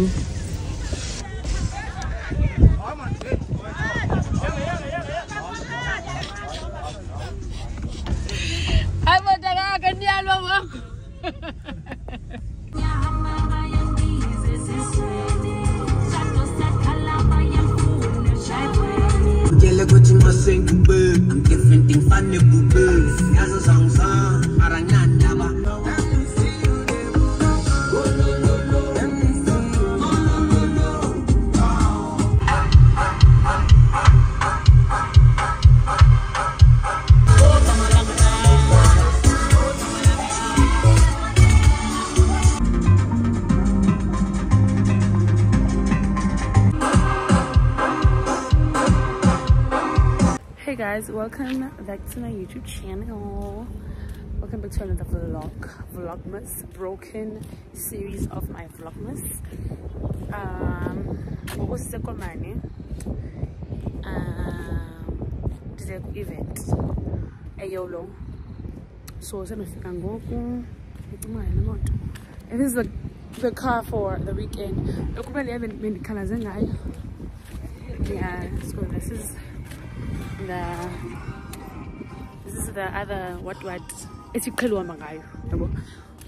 I'm different thing funny boo-boos. As a song Hey guys, welcome back to my YouTube channel. Welcome back to another vlogmas, broken series of my vlogmas. What was the name? The event a Yolo. So it is the car for the weekend. Yeah, so this is the other what it's a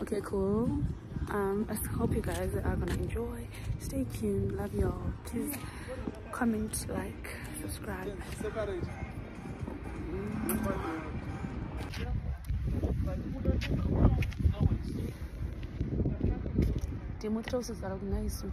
okay, cool. I hope you guys are gonna enjoy. Stay tuned, love y'all. Please comment, like, subscribe. Demonstros is that nice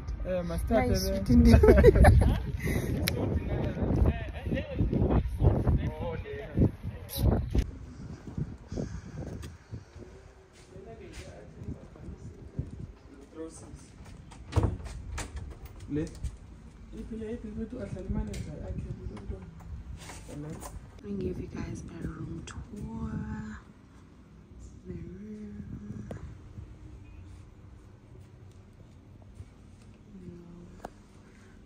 I'm gonna give you guys a room tour. The room.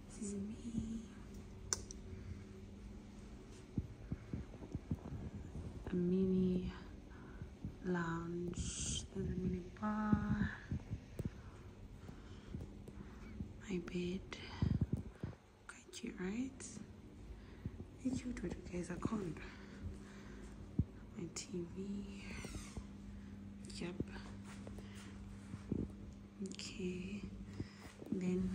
This is me. A mini lounge. There's a mini bar. My bed. Quite cute, right? Very cute what you guys are called. My TV. Yep. Okay. Then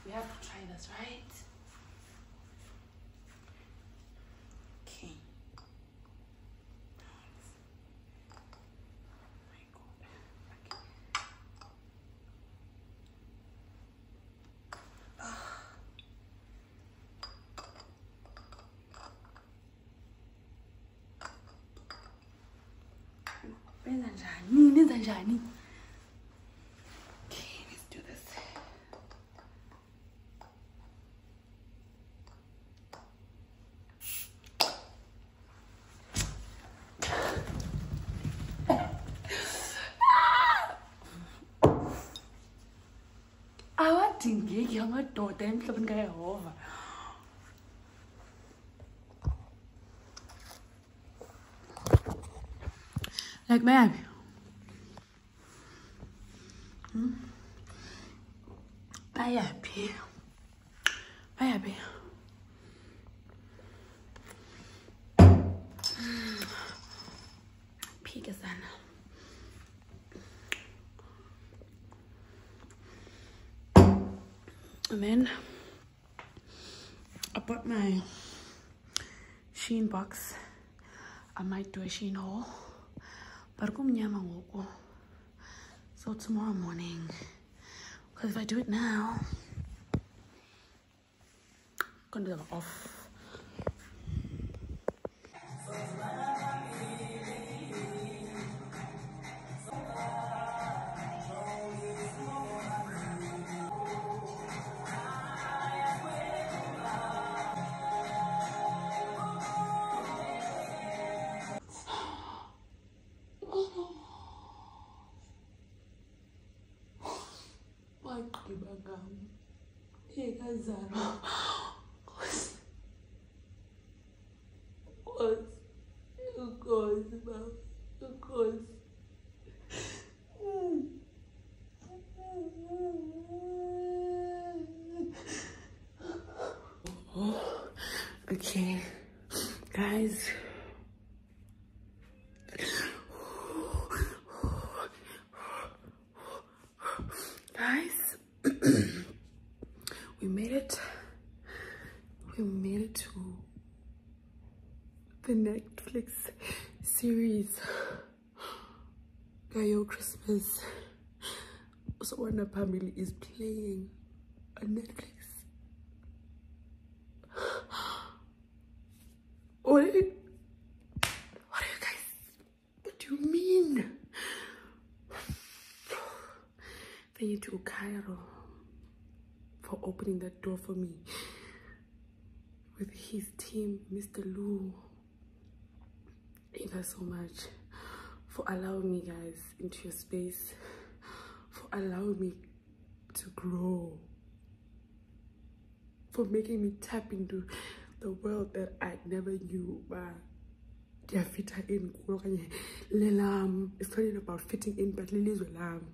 we have to try this, right? Okay. Okay, let's do this. Awathingi amadoda emhlabeni kaYehova. Like baby. Bayapi. Pika sana. And then I bought my Shein box. I might do a Shein haul. But so tomorrow morning, because if I do it now, I'm gonna do them off. Okay, guys. Guys, we made it. We made it to the Netflix series Gayo Christmas. So Wonder Family is playing on Netflix. What do you guys, what do you mean? Thank you to Cairo for opening that door for me with his team, Mr. Lou. Thank you guys so much for allowing me, guys, into your space, for allowing me to grow, for making me tap into the world that I never knew. It's not even about fitting in, but Lily's lamb.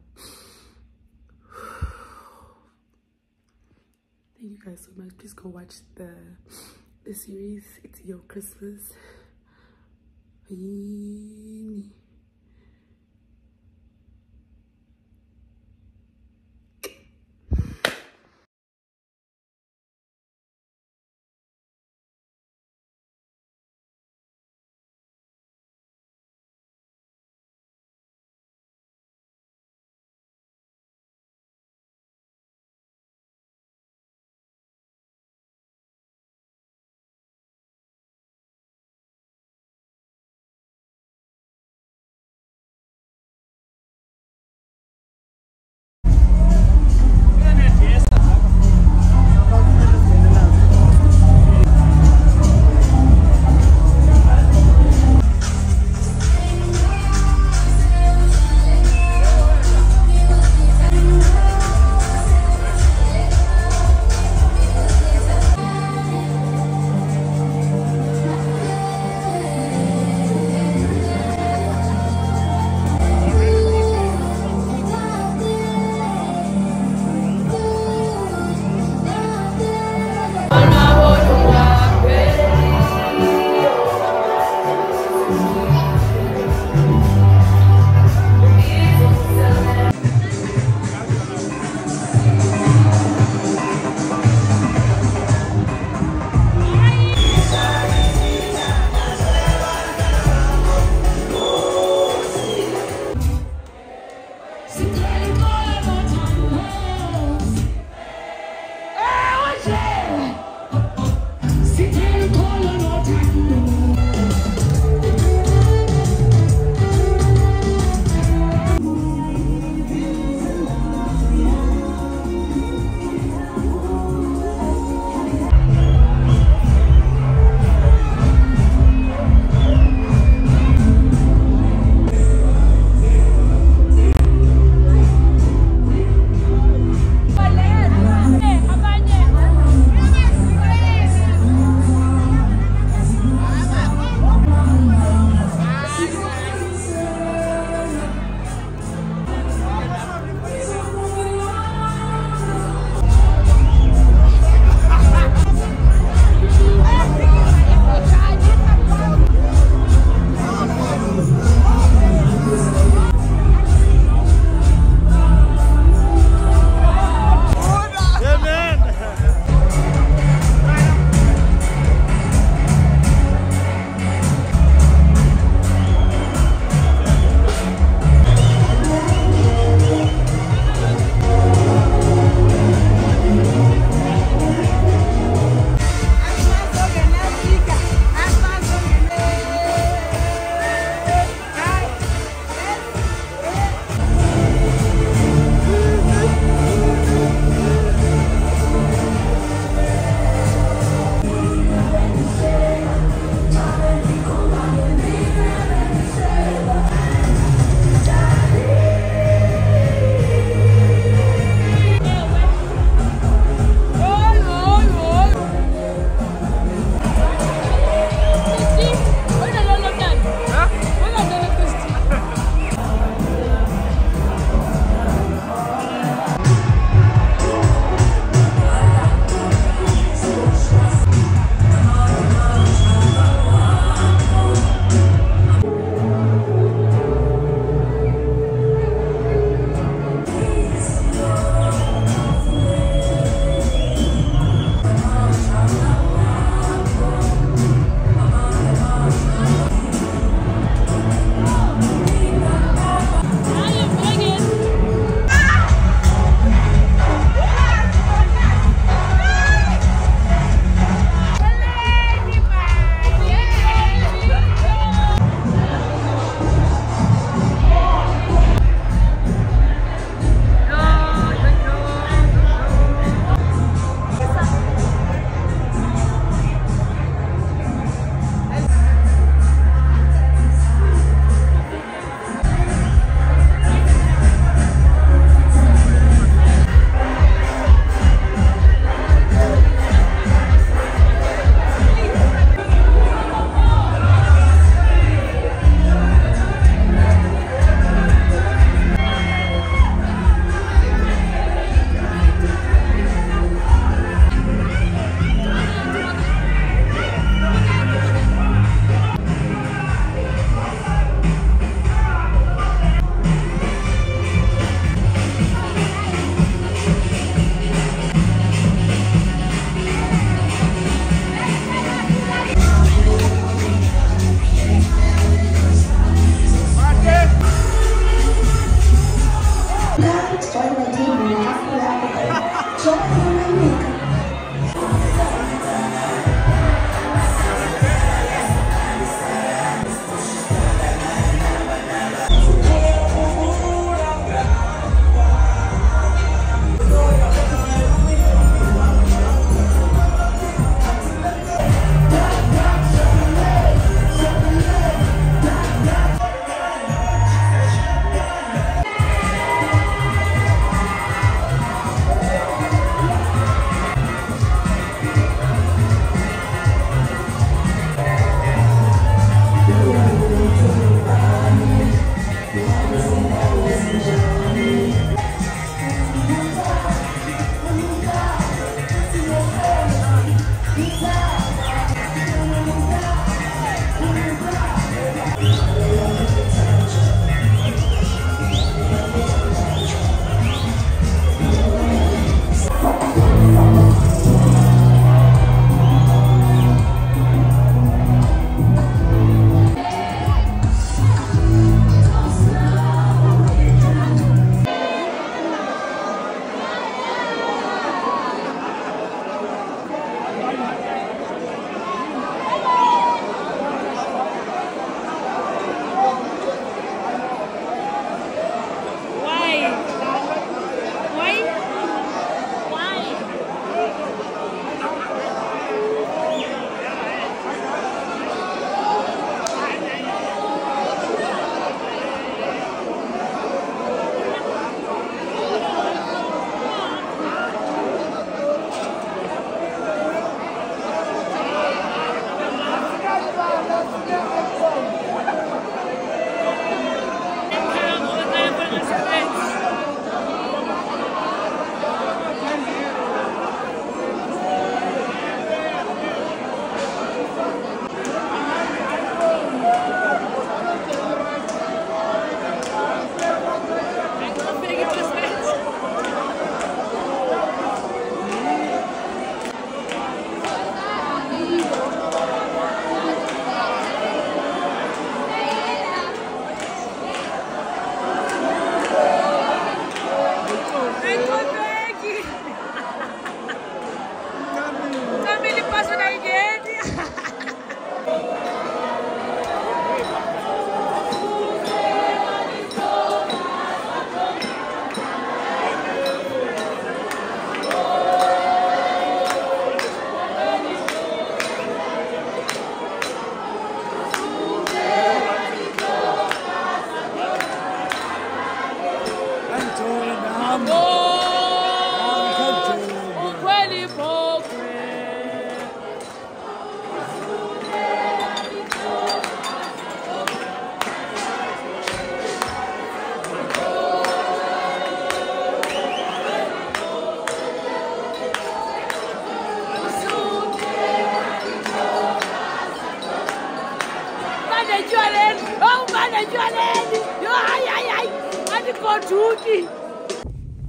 Thank you guys so much. Please go watch the series. It's your Christmas. Bye.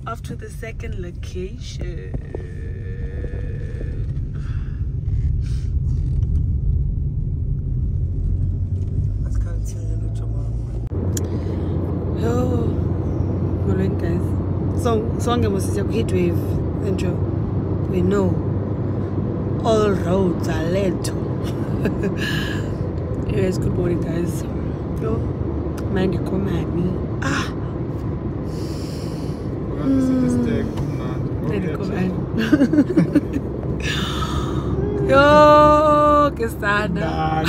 After the second location, oh, morning guys. Song was Heatwave, and we know all roads are led to. Yes, good morning guys. Yo, mind you come at me. Yo, que sana.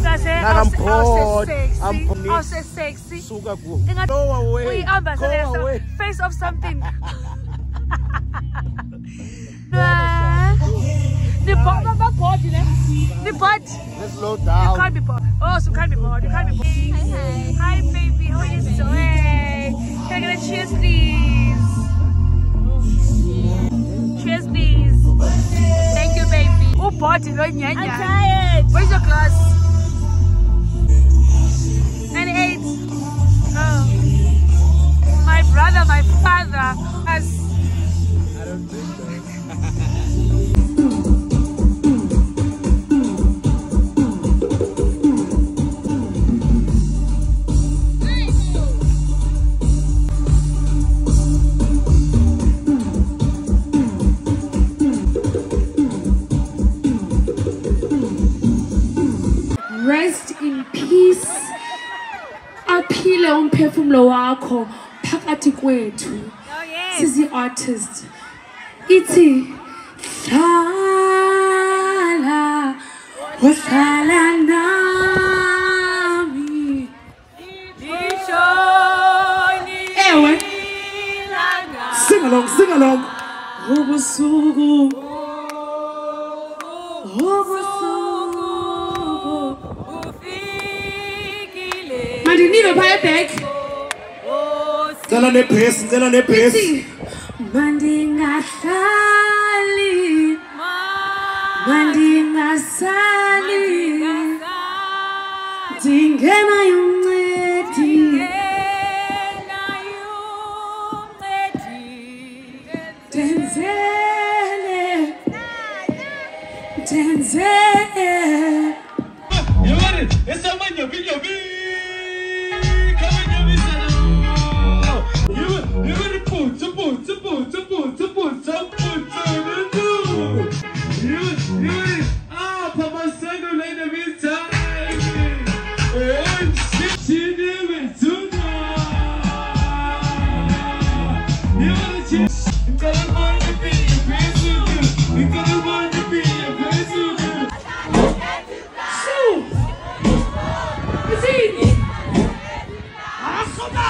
I'm bored. I'm bored. Oh, so sexy. Sugar go. Go away. Go away. Face of something. The pot. Let's slow down. You can't be bored. Oh, so you can't be bored. You can't be bored. Hi. Hi, baby. How are you doing? Can I get a cheers, please? Cheers, please. Thank you, baby. Oh, party. I'm tired. Where's your glass? 98. Oh. My brother, my father has. I don't think so. Rest in peace. Aphile umphefumulo wakho phakathi kwethu. Sizi artist. Ithi hlala uhlala nami. Ewe. Sing along, sing along. Ubusuku. Mandiniwe phaya back. Ngicela nebass, ngicela nebass. Mandingahlali. Mandingasali. Dingena yumncedi. Denzele. You want it? It's a man, you be. You ready? Put. You ready? Ah, Papa Son, you like the big time. Oh, shit, she did it too. You want to change? You gotta want to be your best with you. You gotta want to be your best with you. Shoot! Is it? Ah, come on!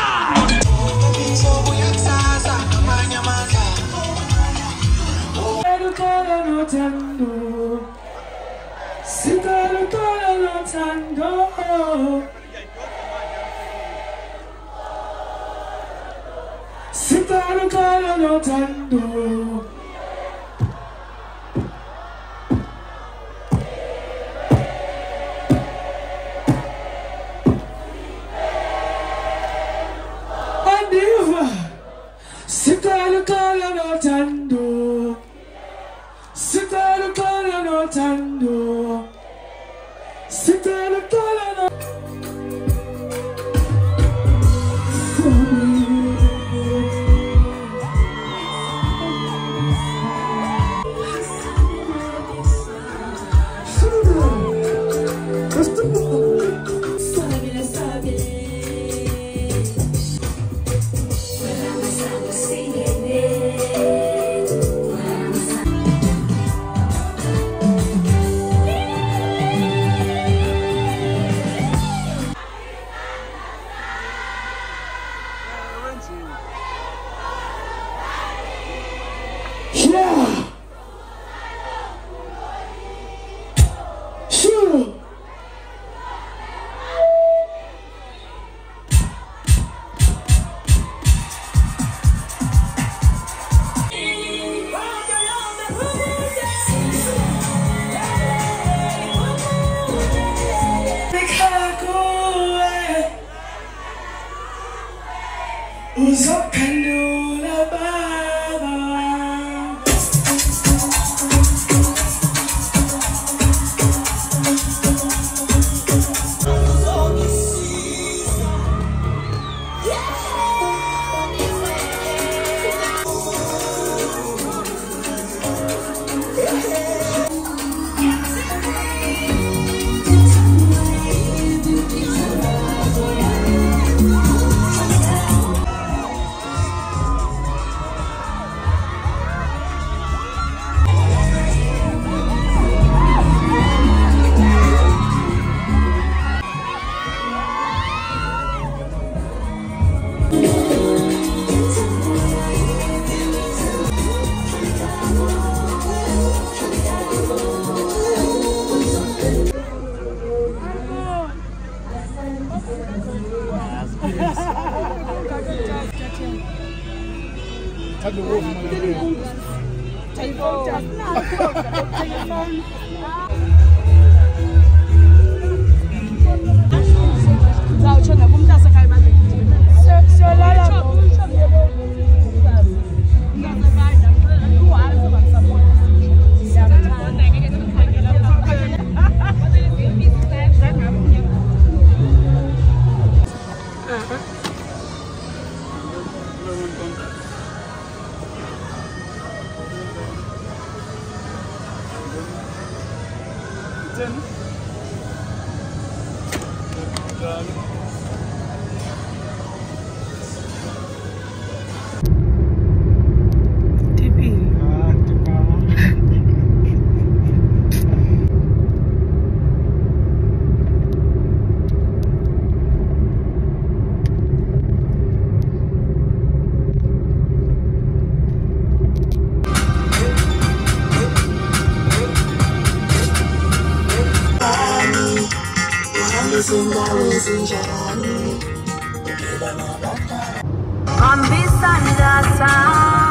I'm beside the sun.